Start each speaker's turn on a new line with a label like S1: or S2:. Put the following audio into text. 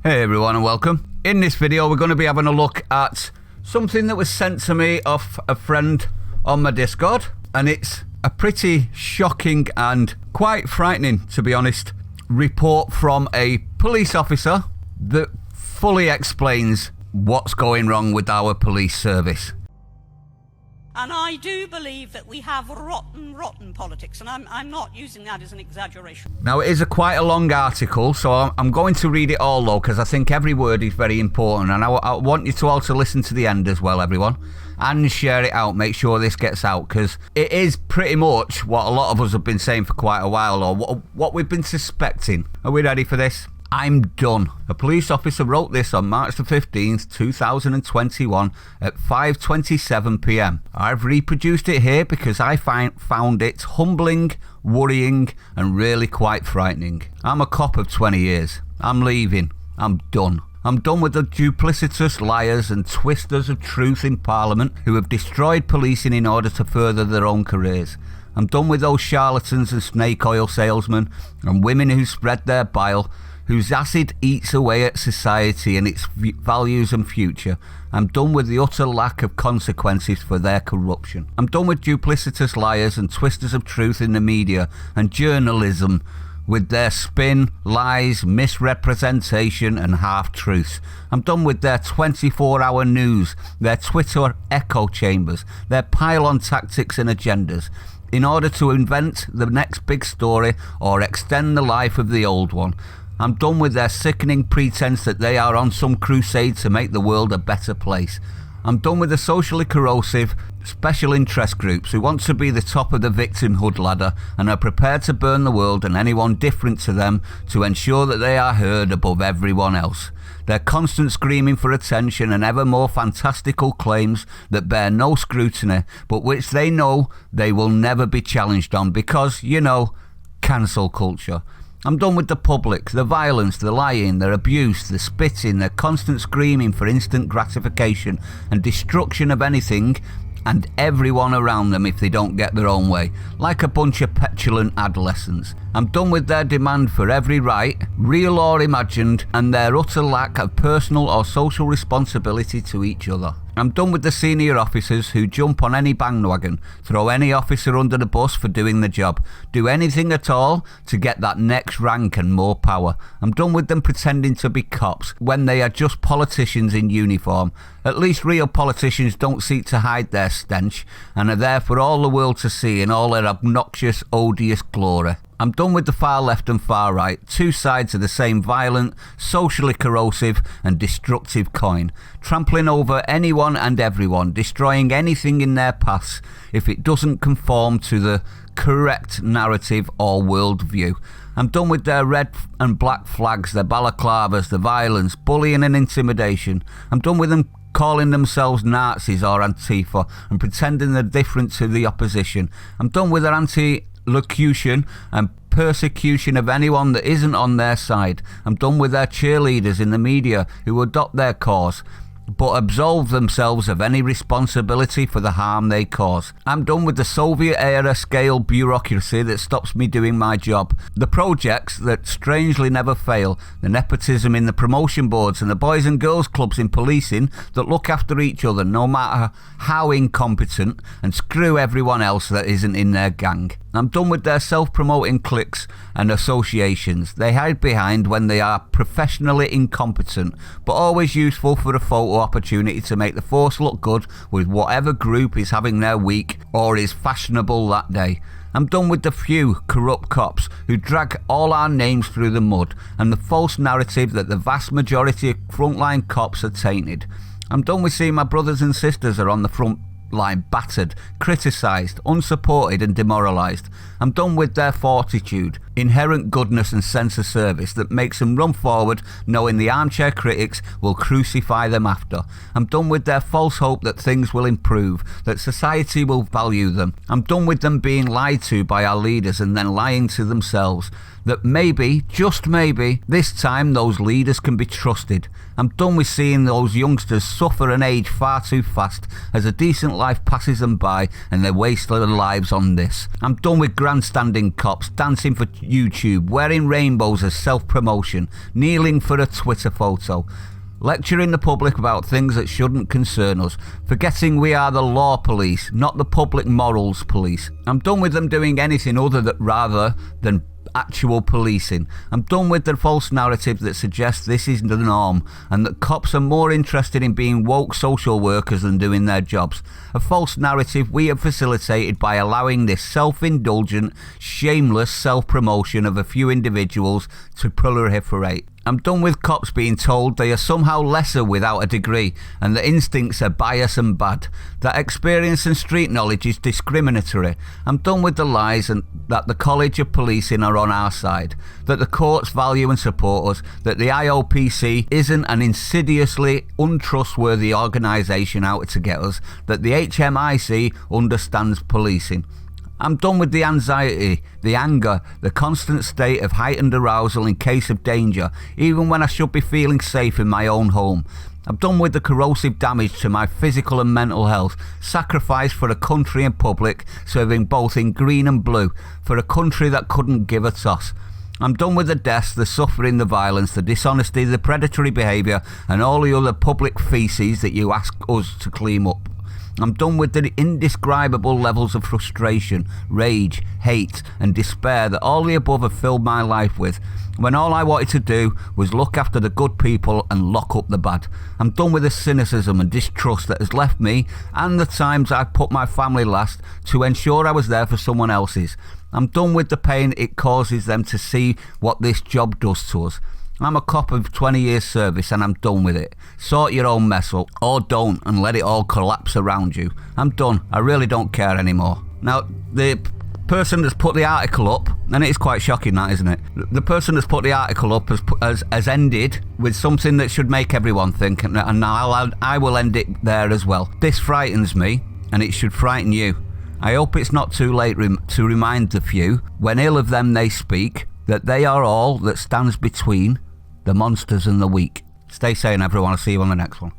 S1: Hey everyone and welcome. In this video we're going to be having a look at something that was sent to me off a friend on my Discord, and it's a pretty shocking and quite frightening, to be honest, report from a police officer that fully explains what's going wrong with our police service.
S2: And I do believe that we have rotten politics, and I'm not using that as an exaggeration.
S1: Now, it is quite a long article, so I'm going to read it all, though, because I think every word is very important, and I want you to also listen to the end as well, everyone, and share it out. Make sure this gets out, because it is pretty much what a lot of us have been saying for quite a while, or what we've been suspecting. Are we ready for this? I'm done. A police officer wrote this on March the 15th, 2021 at 5:27 p.m. I've reproduced it here because I found it humbling, worrying, and really quite frightening. I'm a cop of 20 years. I'm leaving. I'm done. I'm done with the duplicitous liars and twisters of truth in Parliament who have destroyed policing in order to further their own careers. I'm done with those charlatans and snake oil salesmen and women who spread their bile, whose acid eats away at society and its values and future. I'm done with the utter lack of consequences for their corruption. I'm done with duplicitous liars and twisters of truth in the media and journalism with their spin, lies, misrepresentation and half-truths. I'm done with their 24-hour news, their Twitter echo chambers, their pile-on tactics and agendas in order to invent the next big story or extend the life of the old one. I'm done with their sickening pretense that they are on some crusade to make the world a better place. I'm done with the socially corrosive special interest groups who want to be the top of the victimhood ladder and are prepared to burn the world and anyone different to them to ensure that they are heard above everyone else. Their constant screaming for attention and ever more fantastical claims that bear no scrutiny, but which they know they will never be challenged on because, cancel culture. I'm done with the public, the violence, the lying, their abuse, the spitting, their constant screaming for instant gratification and destruction of anything and everyone around them if they don't get their own way, like a bunch of petulant adolescents. I'm done with their demand for every right, real or imagined, and their utter lack of personal or social responsibility to each other. I'm done with the senior officers who jump on any bandwagon, throw any officer under the bus for doing the job, do anything at all to get that next rank and more power. I'm done with them pretending to be cops when they are just politicians in uniform. At least real politicians don't seek to hide their stench and are there for all the world to see in all their obnoxious, odious glory. I'm done with the far left and far right, two sides of the same violent, socially corrosive and destructive coin, trampling over anyone and everyone, destroying anything in their paths if it doesn't conform to the correct narrative or worldview. I'm done with their red and black flags, their balaclavas, the violence, bullying and intimidation. I'm done with them calling themselves Nazis or Antifa and pretending they're different to the opposition. I'm done with their anti-locution and persecution of anyone that isn't on their side. I'm done with their cheerleaders in the media who adopt their cause but absolve themselves of any responsibility for the harm they cause. I'm done with the Soviet-era scale bureaucracy that stops me doing my job, the projects that strangely never fail, the nepotism in the promotion boards and the boys and girls clubs in policing that look after each other no matter how incompetent and screw everyone else that isn't in their gang. I'm done with their self-promoting cliques and associations they hide behind when they are professionally incompetent, but always useful for a photo opportunity to make the force look good with whatever group is having their week or is fashionable that day. I'm done with the few corrupt cops who drag all our names through the mud and the false narrative that the vast majority of frontline cops are tainted. I'm done with seeing my brothers and sisters are on the front line battered, criticised, unsupported and demoralised. I'm done with their fortitude, inherent goodness and sense of service that makes them run forward knowing the armchair critics will crucify them after. I'm done with their false hope that things will improve, that society will value them. I'm done with them being lied to by our leaders and then lying to themselves. That maybe, just maybe, this time those leaders can be trusted. I'm done with seeing those youngsters suffer and age far too fast as a decent life passes them by and they waste their lives on this. I'm done with grandstanding cops dancing for YouTube, wearing rainbows as self-promotion, kneeling for a Twitter photo, lecturing the public about things that shouldn't concern us, forgetting we are the law police, not the public morals police. I'm done with them doing anything rather than actual policing. I'm done with the false narrative that suggests this is the norm and that cops are more interested in being woke social workers than doing their jobs. A false narrative we have facilitated by allowing this self-indulgent, shameless self-promotion of a few individuals to proliferate. I'm done with cops being told they are somehow lesser without a degree and that instincts are biased and bad, that experience and street knowledge is discriminatory. I'm done with the lies and that the College of Policing are on our side, that the courts value and support us, that the IOPC isn't an insidiously untrustworthy organisation out to get us, that the HMIC understands policing. I'm done with the anxiety, the anger, the constant state of heightened arousal in case of danger, even when I should be feeling safe in my own home. I'm done with the corrosive damage to my physical and mental health, sacrificed for a country and public, serving both in green and blue, for a country that couldn't give a toss. I'm done with the deaths, the suffering, the violence, the dishonesty, the predatory behaviour, and all the other public feces that you ask us to clean up. I'm done with the indescribable levels of frustration, rage, hate and despair that all the above have filled my life with, when all I wanted to do was look after the good people and lock up the bad. I'm done with the cynicism and distrust that has left me and the times I've put my family last to ensure I was there for someone else's. I'm done with the pain it causes them to see what this job does to us. I'm a cop of 20 years service and I'm done with it. Sort your own mess up, or don't, and let it all collapse around you. I'm done. I really don't care anymore. Now, the person that's put the article up, and it's quite shocking that, isn't it? The person that's put the article up has ended with something that should make everyone think, and I will end it there as well. This frightens me, and it should frighten you. I hope it's not too late to remind the few, when ill of them they speak, that they are all that stands between the monsters and the weak. Stay sane, everyone. I'll see you on the next one.